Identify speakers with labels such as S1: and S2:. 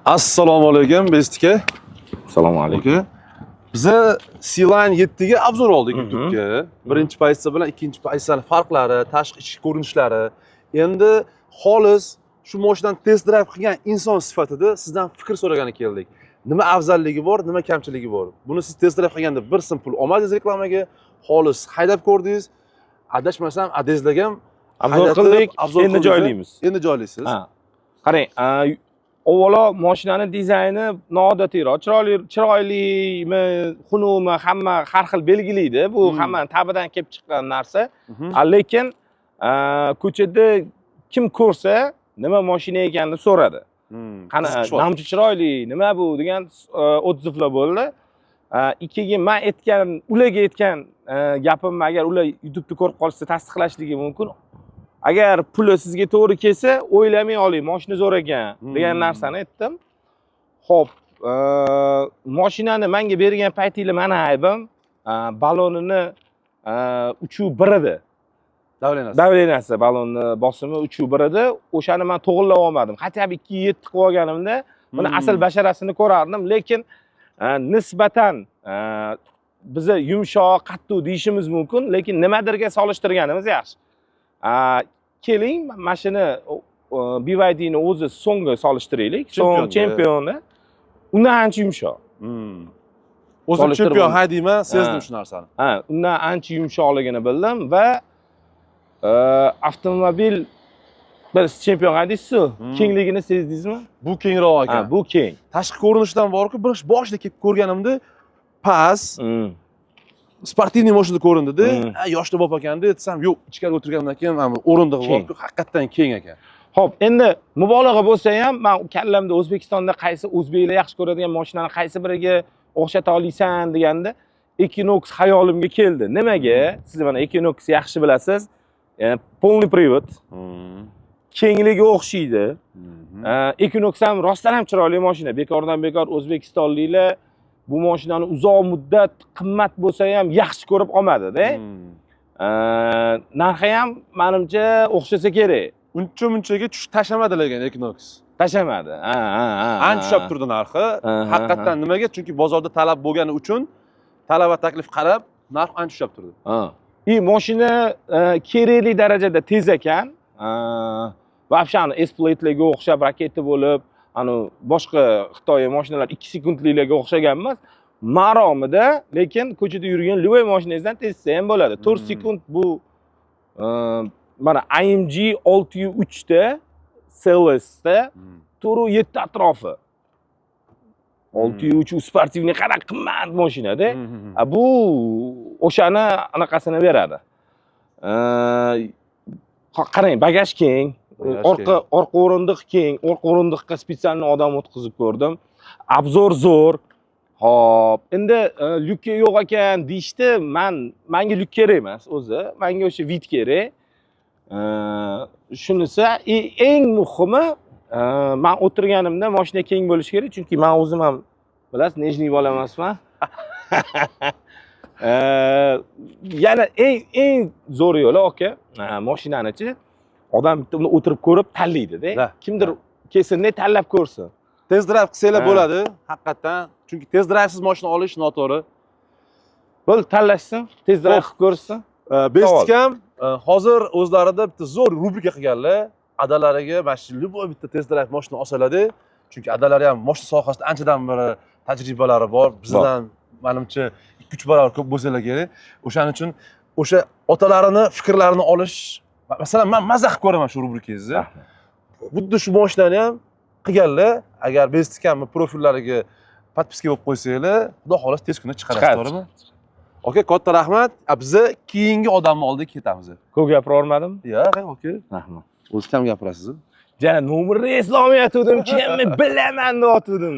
S1: Assalomu alaykum Bestika.
S2: Assalomu alaykum.
S1: Biza C-Line 7 ga obzor oldik YouTube'ga. Birinchi pozitsiya bilan ikkinchi pozitsiyaning farqlari, tashqi ichki ko'rinishlari. Endi xolis shu mashinadan test drive qilgan inson sifatida sizdan fikr so'ragani keldik. Nima afzalligi bor, nima kamchiligi bor? Buni siz test drive qilganda bir sim pul olmadingiz reklamaga, xolis haydab ko'rdingiz. Adashmasam, adezlaga ham
S2: Obzor qildik, endi joylaymiz.
S1: Endi joylaysiz.
S2: Ha. Qarang, avvalo mashinani dizayni noodatiy, chiroylimi, xunukmi, hamma har xil belgilaydi. Bu hamma tabidan kelib chiqqan narsa. Lekin ko'chada kim ko'rsa, nima mashina ekanini so'radi. Qani, namchi chiroyli, nima bu degan odzivlar bo'ldi. Ikkiga men aytgan, ularga aytgan gapimni agar ular YouTube'da ko'rib qolsa tasdiqlashligi mumkin. Agar puli sizga to'g'ri kelsa, o'ylamay oling, mashina zo'r ekan degan narsani aytdim. Xo'p, mashinani menga bergan paytinglar meni aybim, balonini 3/1 edi. Davlenasi balonni bosimi 3/1 edi. O'shani men to'g'rilab olmadim. Hatto 2.7 qilib olganimda buni asl basharasini ko'rardim, lekin nisbatan biza yumshoq, qattiq deyishimiz mumkin, lekin nimadirga solishtirganimiz yaxshi. Keling, mashina BYDni o'zi so'ngga solishtiraylik. So'ng chempionni. Undan ancha yumshoq.
S1: O'zim chempion haydayman, sezdim shu narsani.
S2: Undan ancha yumshoqligini bildim va avtomobil biz chempion haydaysiz-ku, kengligini sezdingizmi?
S1: Bu kengroq ekan.
S2: Bu keng.
S1: Tashqi ko'rinishdan borku, boshida kelib ko'rganimda past sportivniy mashina ko'rindi-da. Yoshli bo'lib ekanda, aytsam, yo'q, ichkariga o'tirgandan keyin mana o'rindig'i bor-ku, haqiqatan keng ekan.
S2: Xo'p, endi mubolag'a bo'lsa ham, men kallamda O'zbekistonda qaysi o'zbeklar yaxshi ko'radigan mashinani qaysi biriga o'xshata olsan deganda, Equinox xayolimga keldi. Nimaga? Siz mana Equinox yaxshi bilasiz. Полный привод. Kengligi o'xshaydi. Equinox ham rostdan ham chiroyli mashina. Bekordan bekor o'zbekistonliklar bu mashinani uzoq muddat qimmat bo'lsa ham yaxshi ko'rib olmadi-da. Narxi ham menimcha o'xshasa kerak. Uncha-munchaga
S1: tashamadi lekin Equinox.
S2: Tashamadi.
S1: Ancha tushib turdi narxi. Haqiqatan nimaga? Chunki bozorda talab bo'lgani uchun talab va taklif qarab narx ancha tushib turdi.
S2: Mashina kerakli darajada tez ekan. Вообще S-plate'larga o'xshab raketa bo'lib, boshqa Xitoy mashinalar 2 sekundliklarga o'xshagan emas. Maromida, lekin ko'chada yurgan Livoy mashinangizdan tezsa ham bo'ladi. 4 sekund bu mana AMG 603 da CLS'da 4.7 atrofi. 603 sportivniy qanaqa qimmat mashina-da. Bu o'shani anaqasini beradi. Qarang, bagaj keng, orqa o'rindiq keng, orqa o'rindiqqa spesial odam o'tkazib ko'rdim. Obzor zo'r. Xo'p, endi lyuka yo'q ekan deyishdi, menga lyuk kerak emas o'zi. Menga o'sha vid kerak. Shunisi eng muhimi, men o'tirganimda mashina keng bo'lishi kerak, chunki men o'zim ham bilasiz, nejniy bola emasman. Yana eng zo'r yo'li aka, mashinani-chi odam bitta uni o'tirib ko'rib tanlaydi-da. Kimdir kesinlikle tanlab ko'rsin.
S1: Test drive qilsanglar bo'ladi, haqiqatan. Chunki test drivesiz mashina olish noto'g'ri.
S2: Bo'l, tanlashsin, test drive qilib ko'rsin.
S1: Bestikam hozir o'zlarida bitta zo'r rubrika qilganlar. Adalariga mashina bu bitta test drive mashina olsalar-da, chunki adalari ham mashina sohasida anchadan beri tajribalari bor. Bizdan menimcha 2-3 barobar ko'p bo'lsalar kerak. O'shaning uchun o'sha otalarini fikrlarini olish, masalan, men mazah ko'raman shu rubrikangizni. Xuddi shu mashinani ham qilganlar, agar Bestikam profillariga podpiska bo'lib qo'ysanglar, xudo xolos tez kunda chiqarasiz, to'g'rimi? Aka, katta rahmat. Biza keyingi odamni oldiga ketamiz.
S2: Ko'p gapirolmadim?
S1: Yo'q, aka.
S2: Rahmat.
S1: O'zi kam gapirasiz.
S2: Jana nomerni eslolmayotgandim, kimni bilaman deyotgandim.